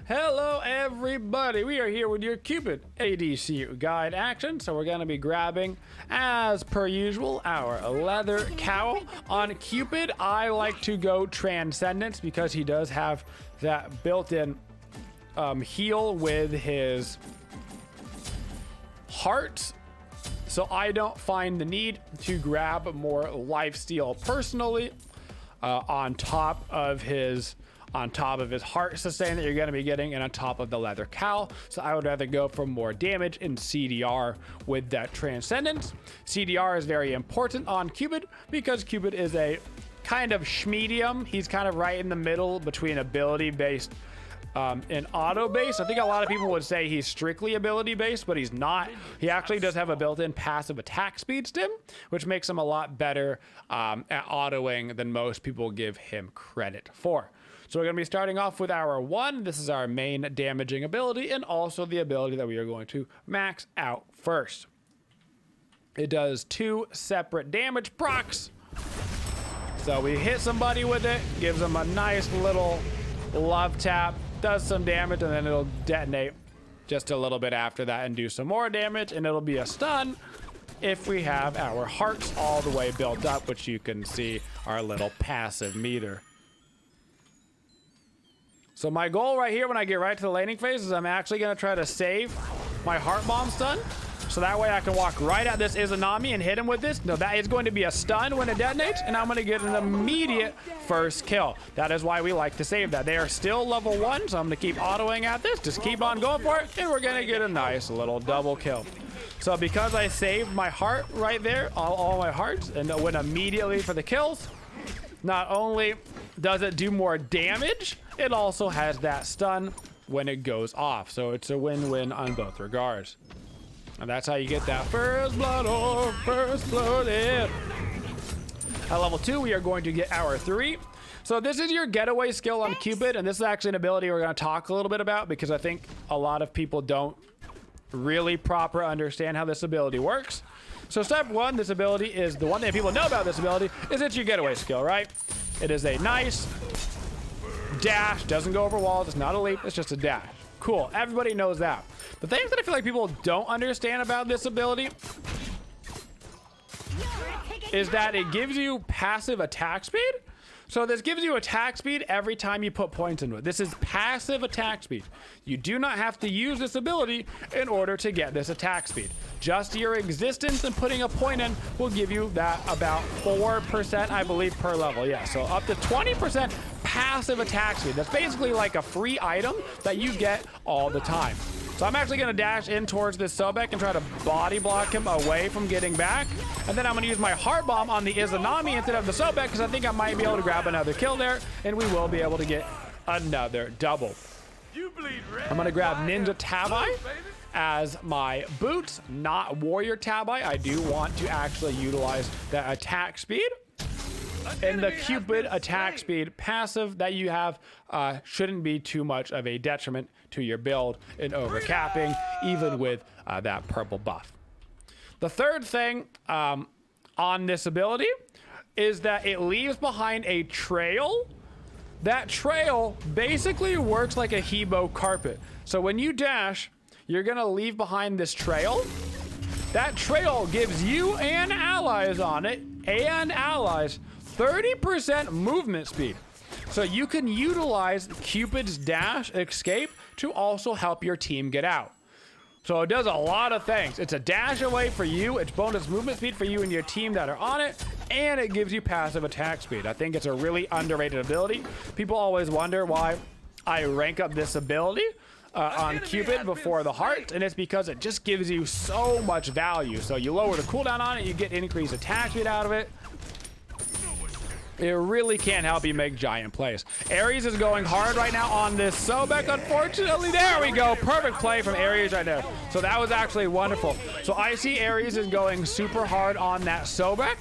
Hello everybody, we are here with your Cupid ADC guide action. So we're going to be grabbing, as per usual, our leather cowl. On Cupid, I like to go Transcendence because he does have that built-in heal with his heart. So I don't find the need to grab more lifesteal personally on top of his heart sustain that you're going to be getting and on top of the leather cowl. So I would rather go for more damage in CDR with that Transcendence. CDR is very important on Cupid because Cupid is a kind of schmedium. He's kind of right in the middle between ability based and auto based. I think a lot of people would say he's strictly ability based, but he's not. He actually does have a built-in passive attack speed stim, which makes him a lot better at autoing than most people give him credit for. So we're going to be starting off with our 1. This is our main damaging ability and also the ability that we are going to max out first. It does 2 separate damage procs. So we hit somebody with it, gives them a nice little love tap, does some damage, and then it'll detonate just a little bit after that and do some more damage, and it'll be a stun if we have our hearts all the way built up, which you can see our little passive meter. So my goal right here when I get right to the laning phase is I'm actually going to try to save my heart bomb stun. So that way I can walk right at this Izanami and hit him with this. No, that is going to be a stun when it detonates, and I'm going to get an immediate first kill. That is why we like to save that. They are still level 1, so I'm going to keep autoing at this. Just keep on going for it, and we're going to get a nice little double kill. So because I saved my heart right there, all my hearts, and went immediately for the kills, not only does it do more damage, it also has that stun when it goes off. So it's a win-win on both regards. And that's how you get that first blood or first blood in. At level 2, we are going to get our 3. So this is your getaway skill on Cupid, and this is actually an ability we're going to talk a little bit about because I think a lot of people don't really proper understand how this ability works. So step 1, this ability is the one thing people know about this ability is it's your getaway skill, right? It is a nice dash, doesn't go over walls, it's not a leap, it's just a dash. Cool, everybody knows that. The things that I feel like people don't understand about this ability is that it gives you passive attack speed. So this gives you attack speed every time you put points into it. This is passive attack speed. You do not have to use this ability in order to get this attack speed. Just your existence and putting a point in will give you that about 4%, I believe, per level. Yeah, so up to 20% passive attack speed. That's basically like a free item that you get all the time. So I'm actually going to dash in towards this Sobek and try to body block him away from getting back. And then I'm going to use my heart bomb on the Izanami instead of the Sobek because I think I might be able to grab another kill there. And we will be able to get another double. I'm going to grab Ninja Tabi as my boots, not Warrior Tabi. I do want to actually utilize that attack speed. And the Cupid attack speed passive that you have shouldn't be too much of a detriment to your build in overcapping, even with that purple buff. The third thing on this ability is that it leaves behind a trail. That trail basically works like a Hebo carpet. So when you dash, you're gonna leave behind this trail. That trail gives you and allies on it, and allies, 30% movement speed. So you can utilize Cupid's dash escape to also help your team get out. So it does a lot of things. It's a dash away for you, it's bonus movement speed for you and your team that are on it, and it gives you passive attack speed. I think it's a really underrated ability. People always wonder why I rank up this ability on Cupid before the heart, and it's because it just gives you so much value. So you lower the cooldown on it, you get increased attack speed out of it. It really can't help you make giant plays. Ares is going hard right now on this Sobek, unfortunately. There we go. Perfect play from Ares right there. So that was actually wonderful. So I see Ares is going super hard on that Sobek.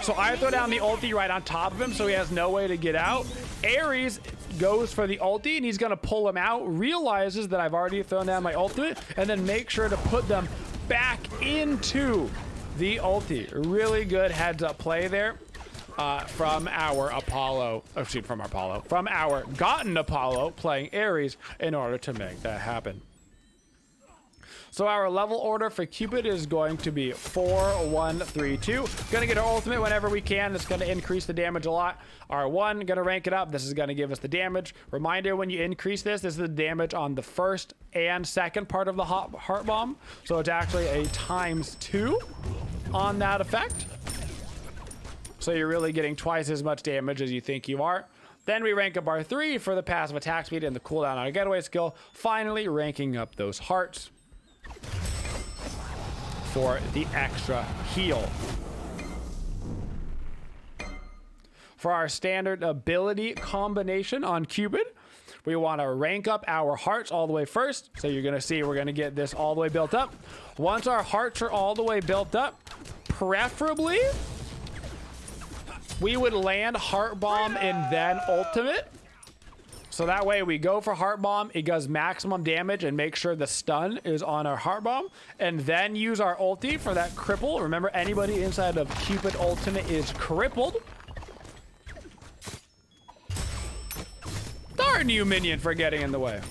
So I throw down the ulti right on top of him so he has no way to get out. Ares goes for the ulti and he's going to pull him out, realizes that I've already thrown down my ultimate, and then make sure to put them back into the ulti. Really good heads up play there from our gotten Apollo playing Ares in order to make that happen. So our level order for Cupid is going to be 4, 1, 3, 2. Gonna get our ultimate whenever we can. It's gonna increase the damage a lot. R1, gonna rank it up. This is gonna give us the damage. Reminder, when you increase this is the damage on the first and second part of the heart bomb. So it's actually a ×2 on that effect. So you're really getting twice as much damage as you think you are. Then we rank up R3 for the passive attack speed and the cooldown on a getaway skill. Finally ranking up those hearts for the extra heal. For our standard ability combination on Cupid, we want to rank up our hearts all the way first. So you're going to see we're going to get this all the way built up. Once our hearts are all the way built up, preferably we would land Heart Bomb and then Ultimate. So that way we go for Heart Bomb, it does maximum damage and make sure the stun is on our Heart Bomb, and then use our ulti for that cripple. Remember, anybody inside of Cupid Ultimate is crippled. Darn you, minion, for getting in the way.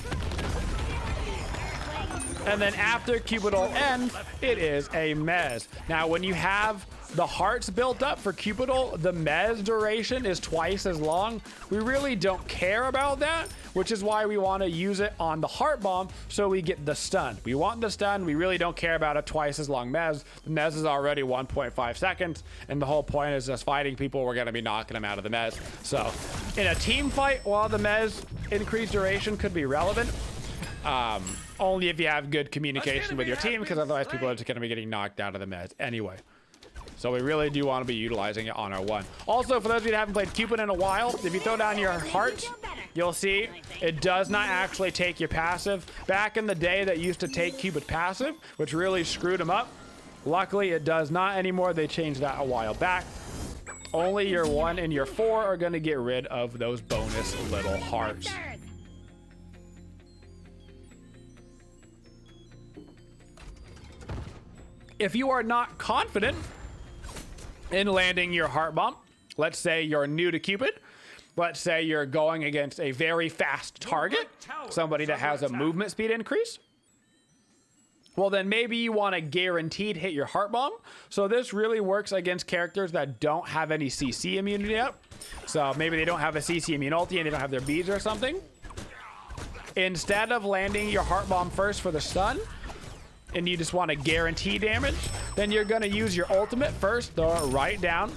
And then after Cupid ult ends, it is a mez. Now, when you have the hearts built up for Cupid ult, the mez duration is twice as long. We really don't care about that, which is why we want to use it on the heart bomb so we get the stun. We want the stun. We really don't care about a twice as long mez. The mez is already 1.5 seconds, and the whole point is just fighting people. We're going to be knocking them out of the mez. So in a team fight, while the mez increased duration could be relevant, only if you have good communication with your team, because otherwise people are just going to be getting knocked out of the mez anyway. So we really do want to be utilizing it on our one. Also, for those of you that haven't played Cupid in a while, if you throw down your heart, you'll see it does not actually take your passive. Back in the day, that used to take Cupid passive, which really screwed them up. Luckily, it does not anymore. They changed that a while back. Only your 1 and your 4 are going to get rid of those bonus little hearts. If you are not confident in landing your heart bomb, let's say you're new to Cupid, let's say you're going against a very fast target, somebody that has a movement speed increase, well, then maybe you want to guaranteed hit your heart bomb. So this really works against characters that don't have any CC immunity up. So maybe they don't have a CC immune ulti and they don't have their beads or something. Instead of landing your heart bomb first for the stun, and you just want to guarantee damage, then you're going to use your ultimate first, throw it right down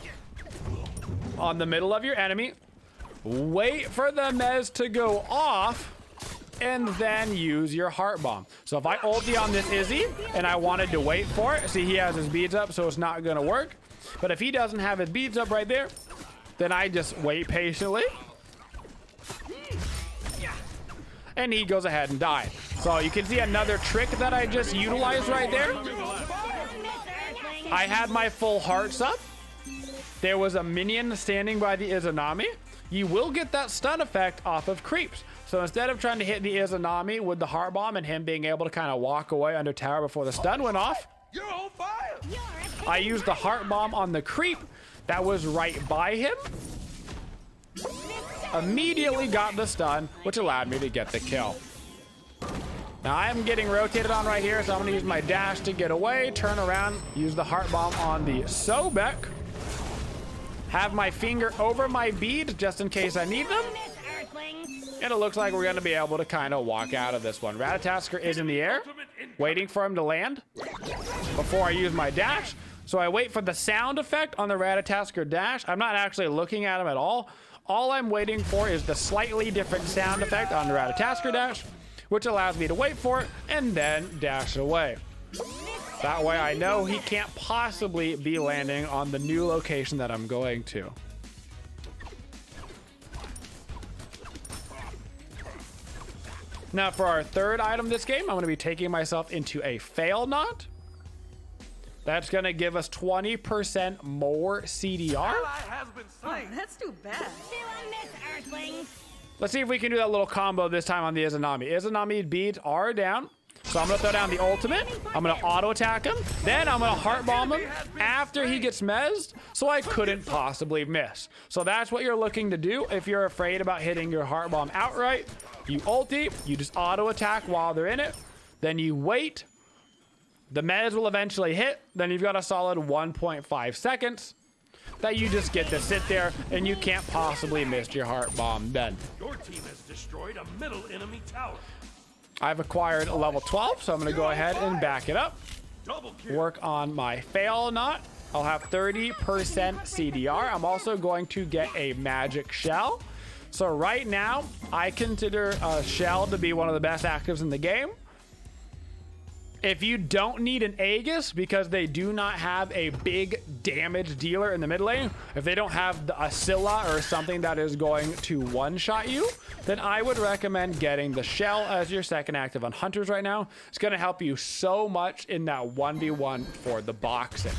on the middle of your enemy, wait for the mez to go off, and then use your heart bomb. So if I ulti on this Izzy and I wanted to wait for it, see, he has his beads up, so it's not going to work. But if he doesn't have his beads up right there, then I just wait patiently, and he goes ahead and dies. So you can see another trick that I just utilized right there. I had my full hearts up. There was a minion standing by the Izanami. You will get that stun effect off of creeps. So instead of trying to hit the Izanami with the heart bomb and him being able to kind of walk away under tower before the stun went off, I used the heart bomb on the creep that was right by him. Immediately got the stun, which allowed me to get the kill. Now I'm getting rotated on right here, so I'm going to use my dash to get away, turn around, use the heart bomb on the Sobek, have my finger over my beads just in case I need them, and it looks like we're going to be able to kind of walk out of this one. Ratatasker is in the air, waiting for him to land before I use my dash. So I wait for the sound effect on the Ratatasker dash. I'm not actually looking at him at all. All I'm waiting for is the slightly different sound effect on the Ratatasker dash, which allows me to wait for it and then dash away. That way I know he can't possibly be landing on the new location that I'm going to. Now for our third item this game, I'm going to be taking myself into a fail knot. That's going to give us 20% more CDR. Oh, that's too bad. Let's see if we can do that little combo this time on the Izanami. Izanami beads are down. So I'm gonna throw down the ultimate. I'm gonna auto attack him. Then I'm gonna heart bomb him after he gets mezzed, so I couldn't possibly miss. So that's what you're looking to do if you're afraid about hitting your heart bomb outright. You ulti, you just auto attack while they're in it. Then you wait. The mez will eventually hit. Then you've got a solid 1.5 seconds that you just get to sit there, and you can't possibly miss your heart bomb then. Your team has destroyed a middle enemy tower. I've acquired a level 12, so I'm going to go ahead and back it up. Double kill. Work on my fail knot. I'll have 30% CDR. I'm also going to get a magic shell. So right now, I consider a shell to be one of the best actives in the game. If you don't need an Aegis because they do not have a big damage dealer in the mid lane, if they don't have a Scylla or something that is going to one-shot you, then I would recommend getting the shell as your second active on hunters right now. It's going to help you so much in that 1v1 for the boxing.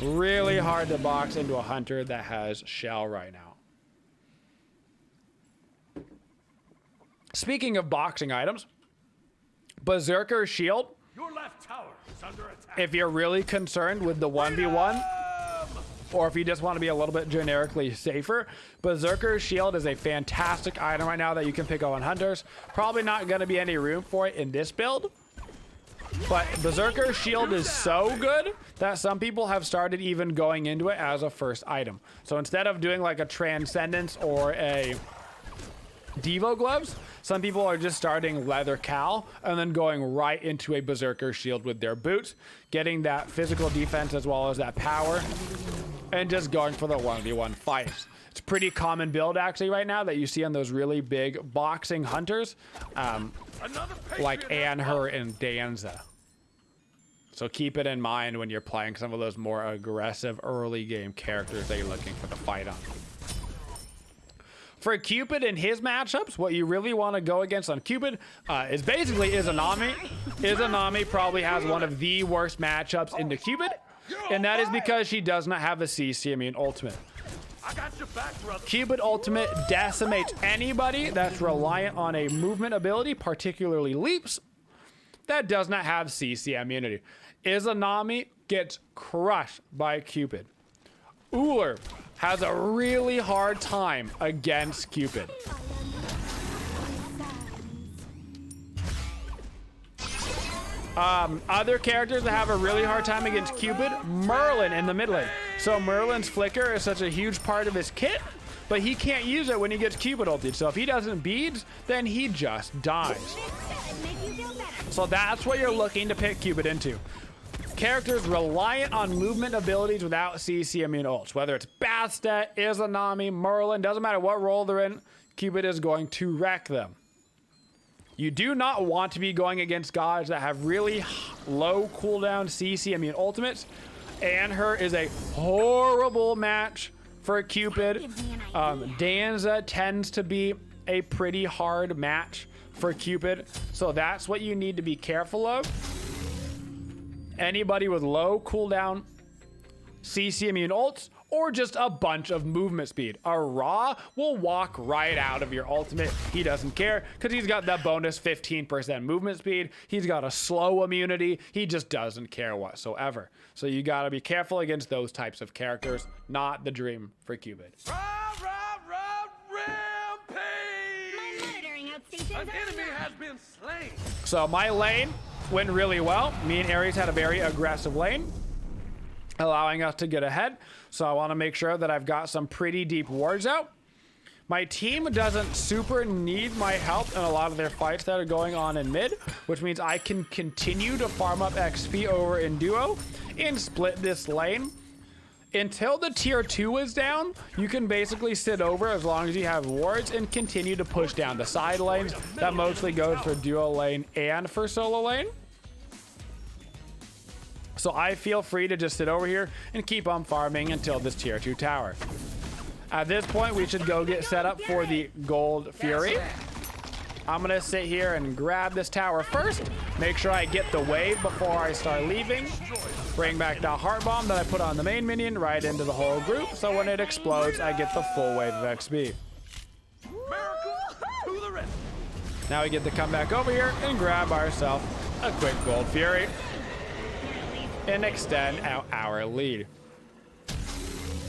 Really hard to box into a hunter that has shell right now. Speaking of boxing items, Berserker Shield. Your left tower is under attack. If you're really concerned with the 1v1, or if you just want to be a little bit generically safer, Berserker Shield is a fantastic item right now that you can pick up on hunters. Probably not going to be any room for it in this build, but Berserker Shield is so good that some people have started even going into it as a first item. So instead of doing like a Transcendence or a Devo Gloves, some people are just starting Leather Cal and then going right into a Berserker Shield with their boots, getting that physical defense as well as that power, and just going for the 1v1 fights. It's a pretty common build actually right now that you see on those really big boxing hunters, like Anher and Danza. So keep it in mind when you're playing some of those more aggressive early game characters that you're looking for the fight on. For Cupid in his matchups, what you really want to go against on Cupid is basically Izanami. Izanami probably has one of the worst matchups into Cupid, and that is because she does not have a CC immune ultimate. I got your back, brother. Cupid ultimate decimates anybody that's reliant on a movement ability, particularly leaps, that does not have CC immunity. Izanami gets crushed by Cupid. Woojer has a really hard time against Cupid. Other characters that have a really hard time against Cupid, Merlin in the mid lane. So Merlin's flicker is such a huge part of his kit, but he can't use it when he gets Cupid ulted. So if he doesn't beads, then he just dies. So that's what you're looking to pick Cupid into. Characters reliant on movement abilities without CC immune ults. Whether it's Bastet, Izanami, Merlin, doesn't matter what role they're in, Cupid is going to wreck them. You do not want to be going against gods that have really low cooldown CC immune ultimates. Anher is a horrible match for Cupid. Danza tends to be a pretty hard match for Cupid. So that's what you need to be careful of. Anybody with low cooldown CC immune ults or just a bunch of movement speed. A Ra will walk right out of your ultimate. He doesn't care because he's got that bonus 15% movement speed. He's got a slow immunity. He just doesn't care whatsoever. So you got to be careful against those types of characters. Not the dream for Cupid. Rampage! An enemy has been slain. So my lane went really well. Me and Ares had a very aggressive lane, allowing us to get ahead. So I want to make sure that I've got some pretty deep wards out. My team doesn't super need my help in a lot of their fights that are going on in mid, which means I can continue to farm up XP over in duo and split this lane. Until the tier 2 is down, you can basically sit over as long as you have wards and continue to push down the side lanes. That mostly goes for duo lane and for solo lane. So I feel free to just sit over here and keep on farming until this tier 2 tower. At this point, we should go get set up for the Gold Fury. I'm gonna sit here and grab this tower first, make sure I get the wave before I start leaving, bring back the heart bomb that I put on the main minion right into the whole group, so when it explodes, I get the full wave of XP. Miracle to the rest. Now we get to come back over here and grab ourselves a quick Gold Fury and extend out our lead.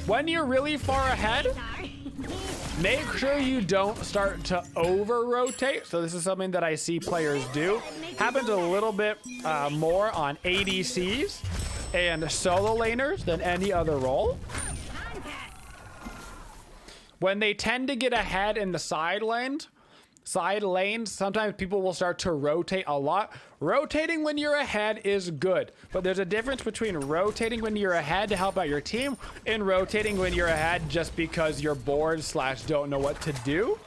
When you're really far ahead, make sure you don't start to over-rotate. So this is something that I see players do. Happens a little bit more on ADCs and solo laners than any other role. When they tend to get ahead in the side lanes, sometimes people will start to rotate a lot. Rotating when you're ahead is good, but there's a difference between rotating when you're ahead to help out your team and rotating when you're ahead just because you're bored / don't know what to do.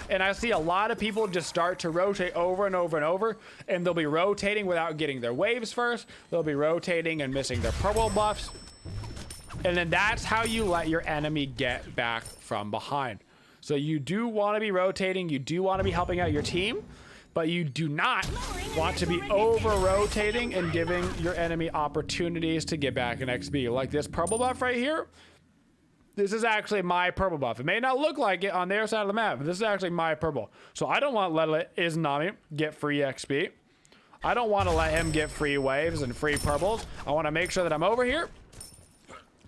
And I see a lot of people just start to rotate over and over and over, and they'll be rotating without getting their waves first. They'll be rotating and missing their purple buffs. And then that's how you let your enemy get back from behind. So you do want to be rotating, you do want to be helping out your team, but you do not want to be over-rotating and giving your enemy opportunities to get back in XP. Like this purple buff right here, this is actually my purple buff. It may not look like it on their side of the map, but this is actually my purple. So I don't want to let Izanami get free XP. I don't want to let him get free waves and free purples. I want to make sure that I'm over here,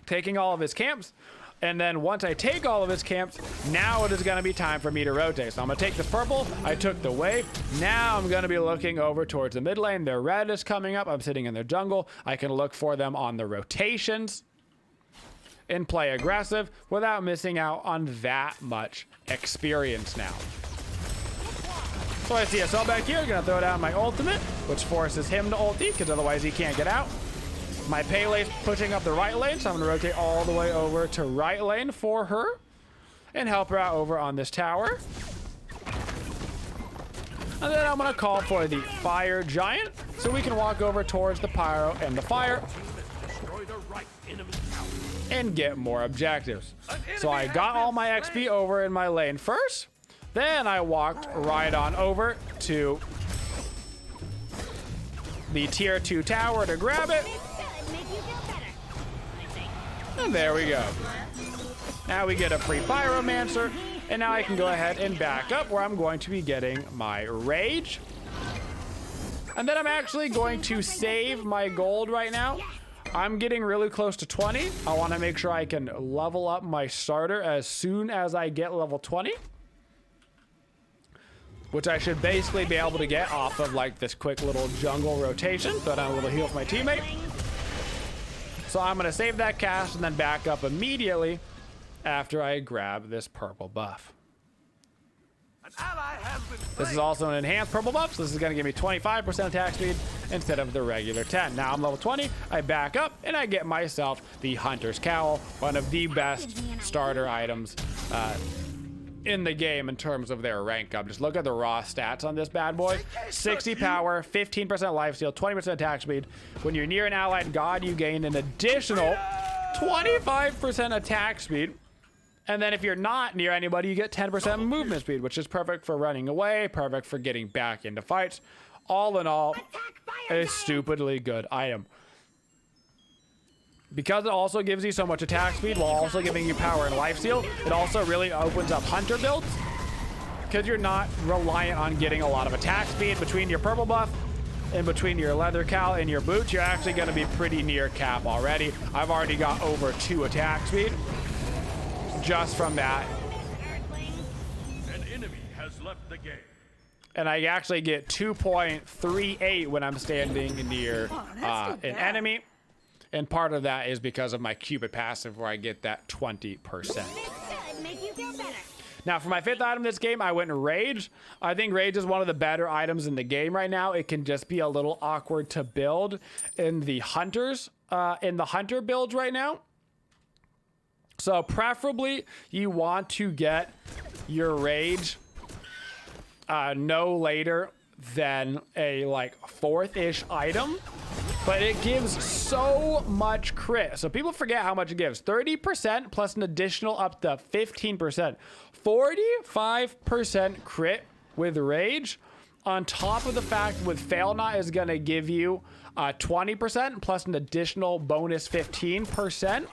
taking all of his camps. And then once I take all of his camps, now it is going to be time for me to rotate. So I'm going to take this purple. I took the wave. Now I'm going to be looking over towards the mid lane. Their red is coming up. I'm sitting in their jungle. I can look for them on the rotations and play aggressive without missing out on that much experience now. So I see a cell back here. I'm going to throw down my ultimate, which forces him to ulti because otherwise he can't get out. My Pele's pushing up the right lane, so I'm going to rotate all the way over to right lane for her and help her out over on this tower. And then I'm going to call for the Fire Giant so we can walk over towards the Pyro and the Fire and get more objectives. So I got all my XP over in my lane first. Then I walked right on over to the tier 2 tower to grab it. And there we go. Now we get a free Pyromancer, and now I can go ahead and back up where I'm going to be getting my Rage. And then I'm actually going to save my gold right now. I'm getting really close to 20. I want to make sure I can level up my starter as soon as I get level 20. Which I should basically be able to get off of like this quick little jungle rotation. Throw down a little heal for my teammate. So I'm going to save that cast and then back up immediately after I grab this purple buff. This is also an enhanced purple buff, so this is going to give me 25% attack speed instead of the regular 10. Now I'm level 20, I back up, and I get myself the Hunter's Cowl, one of the best starter items in the game in terms of their rank up. Just look at the raw stats on this bad boy. 60 power, 15% lifesteal, 20% attack speed. When you're near an allied god, you gain an additional 25% attack speed. And then if you're not near anybody, you get 10% movement speed, which is perfect for running away, perfect for getting back into fights. All in all, a stupidly good item. Because it also gives you so much attack speed while also giving you power and lifesteal, it also really opens up hunter builds because you're not reliant on getting a lot of attack speed. Between your purple buff and between your leather cowl and your boots, you're actually going to be pretty near cap already. I've already got over 2 attack speed just from that. An enemy has left the game. And I actually get 2.38 when I'm standing near an enemy. And part of that is because of my Cupid passive where I get that 20%. Now for my 5th item in this game, I went Rage. I think Rage is one of the better items in the game right now. It can just be a little awkward to build in the hunters, in the hunter builds right now. So preferably you want to get your Rage no later than a like 4th-ish item. But it gives so much crit. So people forget how much it gives. 30% plus an additional up to 15%. 45% crit with Rage. On top of the fact with Fail Not is going to give you 20% plus an additional bonus 15%.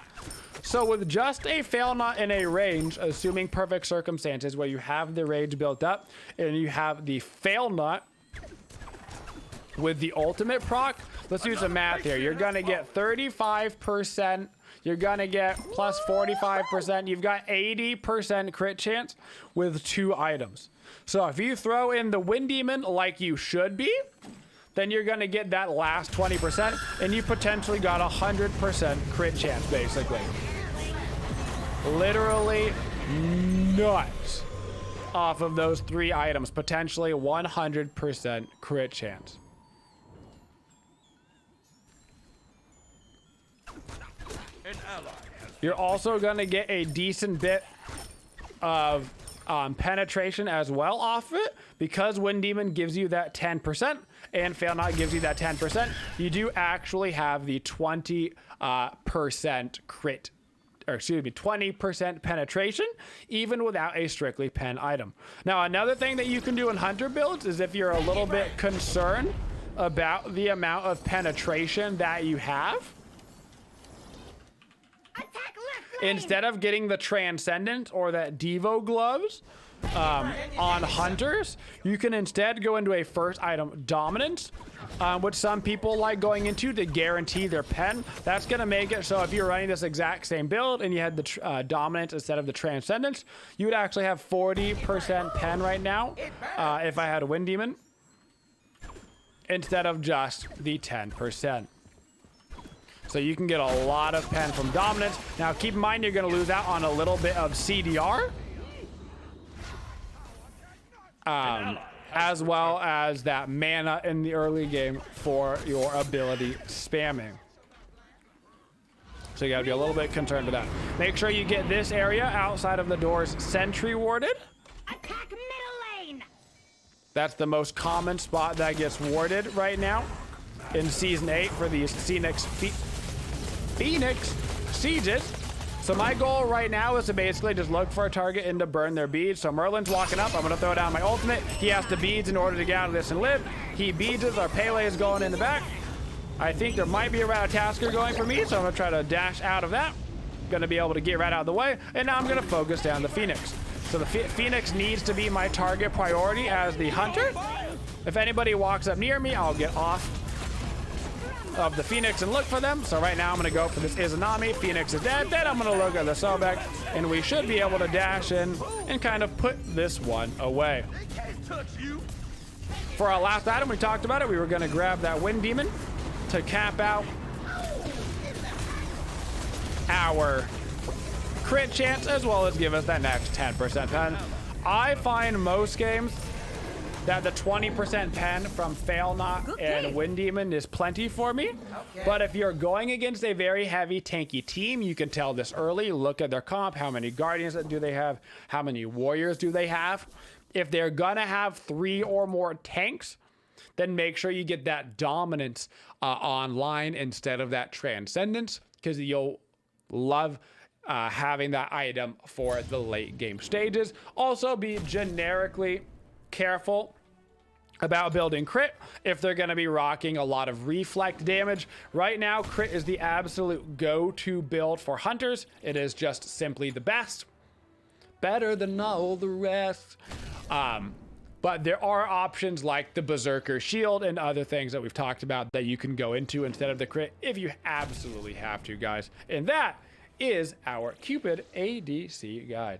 So with just a fail not in a range, assuming perfect circumstances where you have the rage built up and you have the fail not with the ultimate proc, let's do some math here. You're gonna get 35%. You're gonna get plus 45%. You've got 80% crit chance with 2 items. So if you throw in the Wind Demon like you should be, then you're gonna get that last 20%, and you potentially got 100% crit chance, basically. Literally nuts off of those 3 items, potentially 100% crit chance. An ally has You're also gonna get a decent bit of penetration as well off of it, because Wind Demon gives you that 10% and Fail Not gives you that 10%. You do actually have the 20% crit, or excuse me, 20% penetration, even without a strictly pen item. Now, another thing that you can do in Hunter builds is if you're a little bit concerned about the amount of penetration that you have, instead of getting the Transcendent or that Devo gloves on Hunters, you can instead go into a first item Dominance, which some people like going into to guarantee their pen. That's going to make it so if you're running this exact same build and you had the Dominance instead of the Transcendence, you would actually have 40% pen right now if I had a Wind Demon, instead of just the 10%. So you can get a lot of pen from Dominance. Now keep in mind you're going to lose out on a little bit of CDR. As well as that mana in the early game for your ability spamming. So you gotta be a little bit concerned with that. Make sure you get this area outside of the doors sentry warded. Attack middle lane. That's the most common spot that gets warded right now in Season 8 for these Phoenix Sieges. So my goal right now is to basically just look for a target and to burn their beads. So Merlin's walking up. I'm going to throw down my ultimate. He has to beads in order to get out of this and live. He beads us. Our Pele is going in the back. I think there might be a Ratatasker going for me, so I'm going to try to dash out of that. Going to be able to get right out of the way. And now I'm going to focus down the Phoenix. So the Phoenix needs to be my target priority as the Hunter. If anybody walks up near me, I'll get off of the Phoenix and look for them. So right now I'm going to go for this Izanami. Phoenix is dead. Then I'm going to look at the Sobek, and we should be able to dash in and kind of put this one away. For our last item, we talked about it. We were going to grab that Wind Demon to cap out our crit chance, as well as give us that next 10% pen. I find most games that the 20% pen from Fail Not and Wind Demon is plenty for me. Okay. But if you're going against a very heavy tanky team, you can tell this early. Look at their comp. How many Guardians do they have? How many Warriors do they have? If they're gonna have 3 or more tanks, then make sure you get that Dominance online instead of that Transcendence, because you'll love having that item for the late game stages. Also be generically careful about building crit if they're going to be rocking a lot of reflect damage. Right now, crit is the absolute go-to build for Hunters. It is just simply the best. Better than all the rest. But there are options like the Berserker Shield and other things that we've talked about that you can go into instead of the crit if you absolutely have to, guys. And that is our Cupid ADC guide.